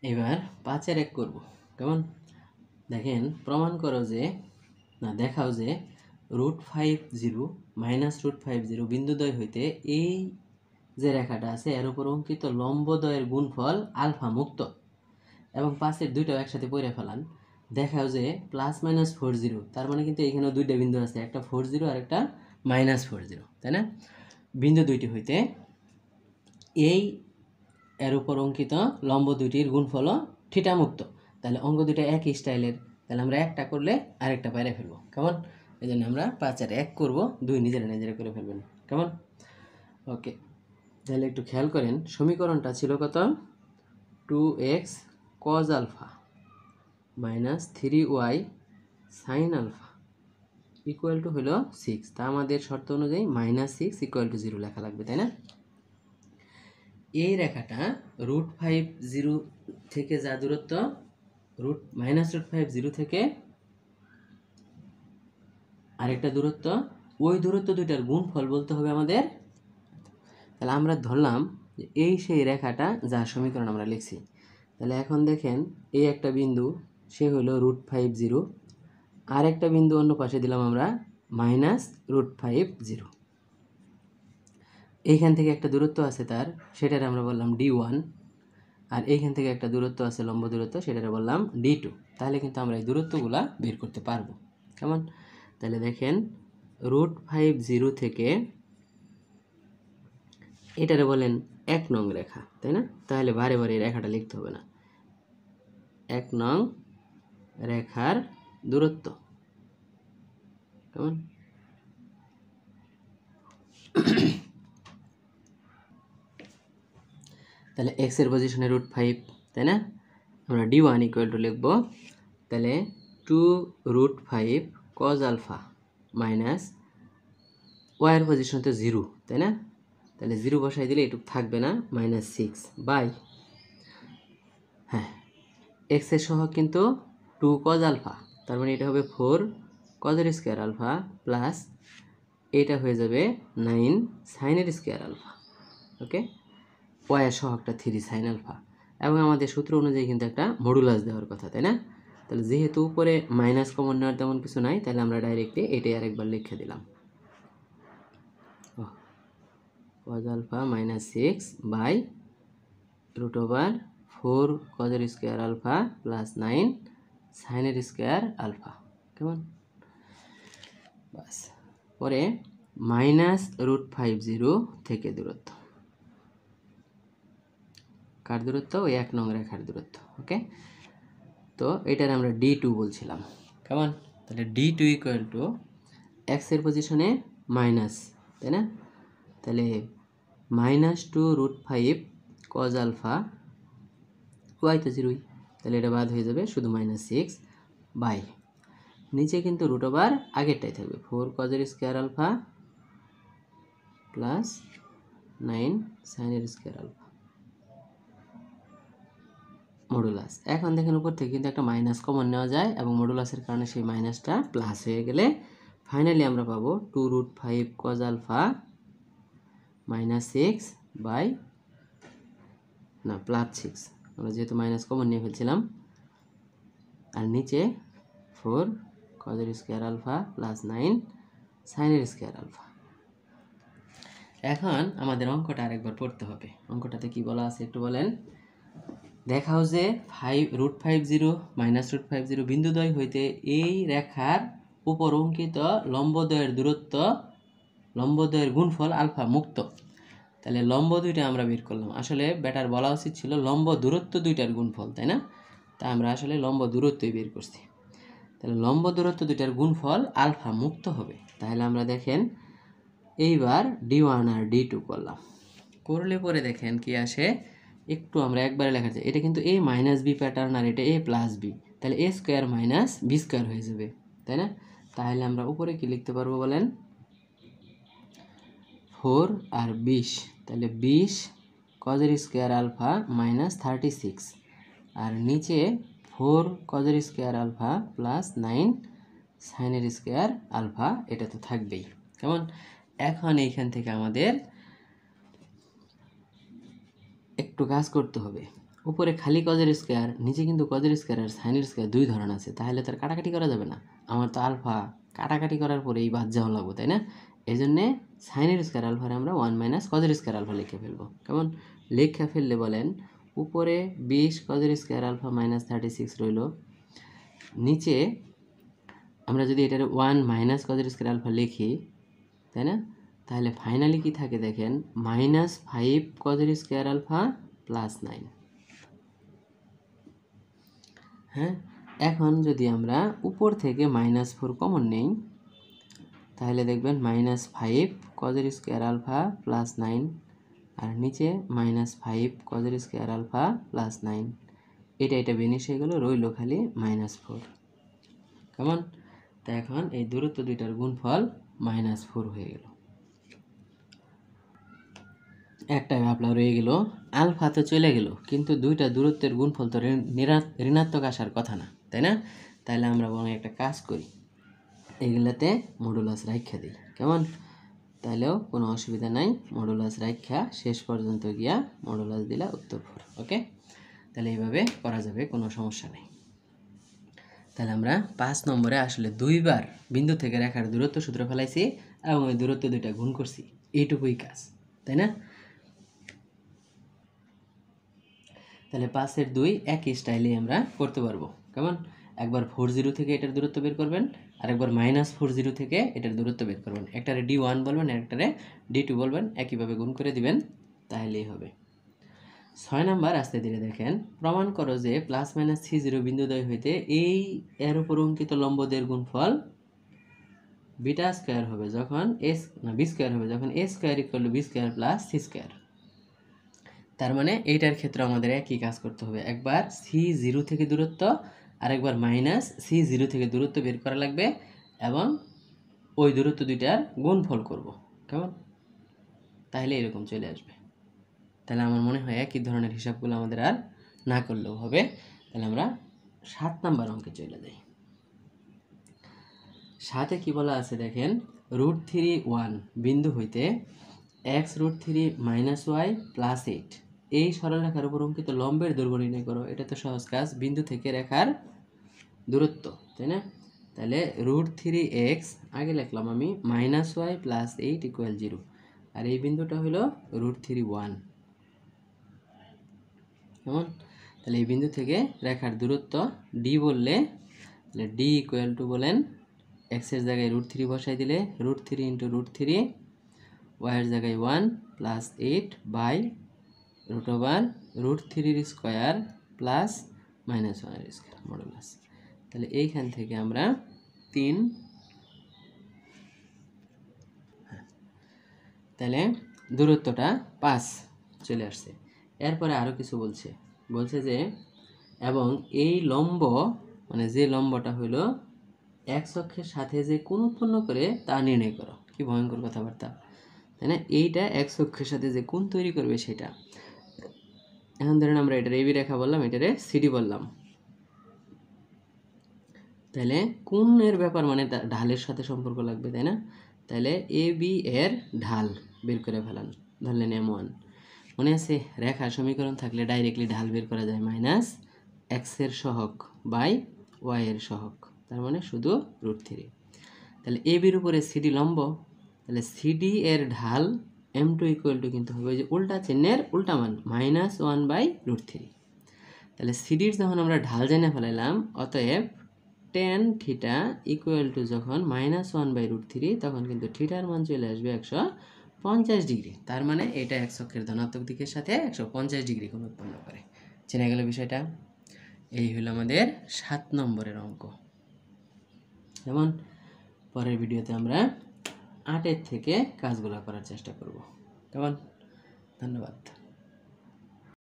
এবার 5-এর 1 করব। কেমন? দেখেন প্রমাণ করো যে না দেখাও যে √50 -√50 বিন্দুদ্বয় হইতে এই যে রেখাটা আছে এর উপর অঙ্কিত লম্বদ্বয়ের গুণফল আলফা মুক্ত। এবং 5-এর দুইটাও একসাথে পড়ে ফেলান। দেখাও যে +-40, তার মানে কিন্তু এখানেও দুইটা বিন্দু আছে, একটা 40 আর একটা -40, তাই না? বিন্দু দুইটি হইতে এই এর উপর অঙ্কিত লম্ব দুইটির গুণফল থিটা মুক্ত। তাহলে অঙ্ক দুইটা একই স্টাইলের, তাহলে আমরা একটা করলে আরেকটা বাইরে ফেলবো। কেমন? এই জন্য আমরা 5-এর 1 করব, 2 নিজেরা নিজেরা করে ফেলবেন। কেমন? ওকে, তাহলে একটু খেয়াল করেন সমীকরণটা ছিল কত? 2x cos alpha -3y sin alpha equal to হলো 6। তা আমাদের শর্ত অনুযায়ী -6 = 0 লেখা লাগবে, তাই না? এই রেখাটা √50 থেকে যা দূরত্ব, -√50 থেকে আরেকটা দূরত্ব, ওই দূরত্ব দুইটার গুণফল বলতে হবে আমাদের। তাহলে আমরা ধরলাম যে এই সেই রেখাটা যার সমীকরণ আমরা লিখছি। তাহলে এখন দেখেন এই একটা বিন্দু, সে হলো √50, আর একটা বিন্দু অন্য পাশে দিলাম আমরা -√50। এইখান থেকে একটা দূরত্ব আছে তার, সেটার আমরা বললাম d1, আর এইখান থেকে একটা দূরত্ব আছে লম্ব দূরত্ব, সেটারে বললাম d2। তাহলে কিন্তু আমরা এই দূরত্বগুলা বের করতে পারবো। কেমন? তাহলে দেখেন √50 থেকে এটারে বলেন 1 নং রেখা, তাই না? তাহলে বারে বারে এই রেখাটা লিখতে হবে না। 1 নং রেখার দূরত্ব। কেমন? তাহলে x এর পজিশনে √5, তাই না? আমরা d1 = লিখব, তাহলে 2√5 cos alpha মাইনাস y এর পজিশন তো 0, তাই না? তাহলে 0 বসাই দিলে এটুকু থাকবে না, -6 বাই, হ্যাঁ, x এর সহগ কিন্তু 2 cos alpha, তার মানে এটা হবে 4 cos এর স্কয়ার আলফা প্লাস এটা হয়ে যাবে 9 sin এর স্কয়ার আলফা। ওকে, y এর সহগটা 3 sin আলফা, এবং আমাদের সূত্র অনুযায়ী কিন্তু একটা মডুলাস দেওয়ার কথা, তাই না? তাহলে যেহেতু উপরে মাইনাস কমন নেওয়ার তেমন কিছু নাই, তাহলে আমরা ডাইরেক্টলি এটাই আরেকবার লিখে দিলাম, cos alpha -6 বাই √4 cos এর স্কয়ার আলফা প্লাস 9 sin এর স্কয়ার আলফা। কেমন? বাস, পরে -√50 থেকে দূরত্ব, কার দূরত্ব? ওই 1 নং রেখার দূরত্ব। ওকে, তো এটার আমরা d2 বলছিলাম। কেমন? তাহলে d2 = x এর পজিশনে মাইনাস, তাই না? তাহলে -2√5 cos alpha, y তো 0, তাহলে এটা বাদ হয়ে যাবে, শুধু -6 বাই, নিচে কিন্তু √ আগেরটাই থাকবে, 4 cos এর স্কয়ার আলফা প্লাস 9 sin এর স্কয়ার আলফা মডুলাস। এখন দেখেন উপর থেকে কিন্তু একটা মাইনাস কমন নেওয়া যায়, এবং মডুলাসের কারণে সেই মাইনাসটা প্লাস হয়ে গেলে ফাইনালি আমরা পাবো 2√5 cos alpha -6 বাই, না +6, আমরা যেহেতু মাইনাস কমন নিয়ে ফেলছিলাম, আর নিচে 4 cos এর স্কয়ার আলফা প্লাস 9 sin এর স্কয়ার আলফা। এখন আমাদের অঙ্কটা আরেকবার পড়তে হবে। অঙ্কটাতে কি বলা আছে একটু বলেন। দেখাও যে √50 -√50 বিন্দুদ্বয় হইতে এই রেখার উপর অঙ্কিত লম্বদ্বয়ের দূরত্ব, লম্বদ্বয়ের গুণফল আলফা মুক্ত। তাহলে লম্ব দুইটা আমরা বের করলাম, আসলে বেটার বলা উচিত ছিল লম্ব দূরত্ব দুইটার গুণফল, তাই না? তা আমরা আসলে লম্ব দূরত্বই বের করছি। তাহলে লম্ব দূরত্ব দুইটার গুণফল আলফা মুক্ত হবে। তাহলে আমরা দেখেন এইবার d1 আর d2 করলাম, করলে পরে দেখেন কি আসে। একটু আমরা একবারে লেখা যায়, এটা কিন্তু a - b প্যাটার্ন, আর এটা a + b, তাহলে a² - b² হয়ে যাবে, তাই না? তাহলে আমরা উপরে কি লিখতে পারবো বলেন? 4 আর 20, তাহলে 20 cos এর স্কয়ার আলফা -36, আর নিচে 4 cos এর স্কয়ার আলফা প্লাস 9 sin এর স্কয়ার আলফা, এটা তো থাকবেই। কেমন? এখন এইখান থেকে আমাদের একটু কাজ করতে হবে। উপরে খালি কজের স্কোয়ার, নিচে কিন্তু কজের স্কোয়ার আর সাইনের স্কোয়ার দুই ধরন আছে, তাহলে তার কাটাকাটি করা যাবে না। আমার তো আলফা কাটাকাটি করার পরেই বাদ যাওয়া লাগবো, তাই না? এই জন্যে সাইনের স্কোয়ার আলফারে আমরা 1 মাইনাস কজের স্কোয়ার আলফা লিখে ফেলবো। কেমন লিখে ফেললে বলেন, উপরে 20 কজের স্কোয়ার আলফা মাইনাস 36 রইল, নিচে আমরা যদি এটার 1 মাইনাস কজের স্কোয়ার আলফা লিখি, তাই না? তাহলে ফাইনালি কি থাকে দেখেন, -5 কজের স্কোয়ার আলফা প্লাস 9। হ্যাঁ, এখন যদি আমরা উপর থেকে -4 কমন নেই, তাহলে দেখবেন -5 কজের স্কোয়ার আলফা প্লাস 9, আর নিচে -5 কজের স্কোয়ার আলফা প্লাস 9। এটা বেনিশ হয়ে গেল, রইল খালি -4। কেমন? তা এখন এই দূরত্ব দুইটার গুণফল -4 হয়ে গেল। একটা ভাবলা রয়ে গেল, আলফা তো চলে গেল, কিন্তু দুইটা দূরত্বের গুণফল তো ঋণাত্মক আসার কথা না, তাই না? তাহলে আমরা বরং একটা কাজ করি, এগুলাতে মডুলাস রাখা দিই। কেমন? তাহলেও কোনো অসুবিধা নাই, মডুলাস রাখা শেষ পর্যন্ত গিয়া মডুলাস দিলা উত্তর 4। ওকে, তাহলে এইভাবে করা যাবে, কোনো সমস্যা নেই। তাহলে আমরা 5 নম্বরে আসলে দুইবার বিন্দু থেকে রেখার দূরত্ব সূত্র ফেলাইছি এবং ওই দূরত্ব দুইটা গুণ করছি, এইটুকুই কাজ, তাই না? তাহলে 5-এর 2 একই স্টাইলে আমরা করতে পারবো। কেমন? একবার 40 থেকে এটার দূরত্ব বের করবেন, আর একবার -40 থেকে এটার দূরত্ব বের করবেন। একটারে D1 বলবেন, একটারে D2 বলবেন, একইভাবে গুণ করে দিবেন, তাহলেই হবে। 6 নাম্বার আস্তে ধীরে দেখেন, প্রমাণ করো যে +-C0 বিন্দুদ্বয় হইতে এই এর উপর অঙ্কিত লম্বদের গুণফল বিটা স্কয়ার হবে যখন বি স্কয়ার হবে যখন a square = b square + c square. তার মানে এইটার ক্ষেত্রে আমাদের একই কাজ করতে হবে, একবার C0 থেকে দূরত্ব আর একবার -C0 থেকে দূরত্ব বের করা লাগবে এবং ওই দূরত্ব দুইটার গুণফল করব। কেমন? তাহলে এরকম চলে আসবে। তাহলে আমার মনে হয় একই ধরনের হিসাবগুলো আমাদের আর না করলেও হবে। তাহলে আমরা 7 নাম্বার অঙ্কে চলে যাই। 7-এ কি বলা আছে দেখেন, √3 বিন্দু হইতে x√3 - y + 8 এই সরলরেখার উপর অঙ্কিত লম্বের দৈর্ঘ্য নির্ণয় করো। এটা তো সহজ কাজ, বিন্দু থেকে রেখার দূরত্ব, তাই না? তাহলে √3x আগে লিখলাম আমি -y + 8 = 0, আর এই বিন্দুটা হলো √3 কেমন? তাহলে এই বিন্দু থেকে রেখার দূরত্ব d বললে, তাহলে d = বলেন x এর জায়গায় √3 বসাই দিলে √3 × √3, y এর জায়গায় 1 + 8 বাই √3 স্কয়ার প্লাস -1 এর স্কয়ার মডুলাস। তাহলে এইখান থেকে আমরা 3, তাহলে দূরত্বটা 5 চলে আসছে। এরপরে আরও কিছু বলছে যে এবং এই লম্ব মানে যে লম্বটা হলো x অক্ষের সাথে যে কোণ উৎপন্ন করে তা নির্ণয় করো। কি ভয়ঙ্কর কথাবার্তা, তাই না? এইটা x অক্ষের সাথে যে কোণ তৈরি করবে সেটা। এখন ধরেন আমরা এটার এবি রেখা বললাম, এটারে সিডি বললাম, তাহলে কোণের ব্যাপার মানে ঢালের সাথে সম্পর্ক লাগবে, তাই না? তাহলে এবি এর ঢাল বের করে ফেলান, ধরলেন m1। মনে আছে রেখার সমীকরণ থাকলে ডাইরেক্টলি ঢাল বের করা যায়, -x এর সহগ বাই y এর সহগ, তার মানে শুধু √3। তাহলে এবির উপরে সিডি লম্ব, তাহলে সিডি এর ঢাল m2 = কিন্তু হবে যে উল্টা চিহ্নের উল্টা মান -1/√3। তাহলে সিডির যখন আমরা ঢাল জেনে ফেলাইলাম, অতএব tan θ = যখন -1/√3 তখন কিন্তু থিটার মান চলে আসবে 150 ডিগ্রি। তার মানে এটা x অক্ষের ধনাত্মক দিকের সাথে 150 ডিগ্রি কোণ উৎপন্ন করে। চেনা গেল বিষয়টা? এই হলো আমাদের 7 নম্বরের অঙ্ক। যেমন পরের ভিডিওতে আমরা 8-এর থেকে কাজগুলো করার চেষ্টা করব। কেমন? ধন্যবাদ।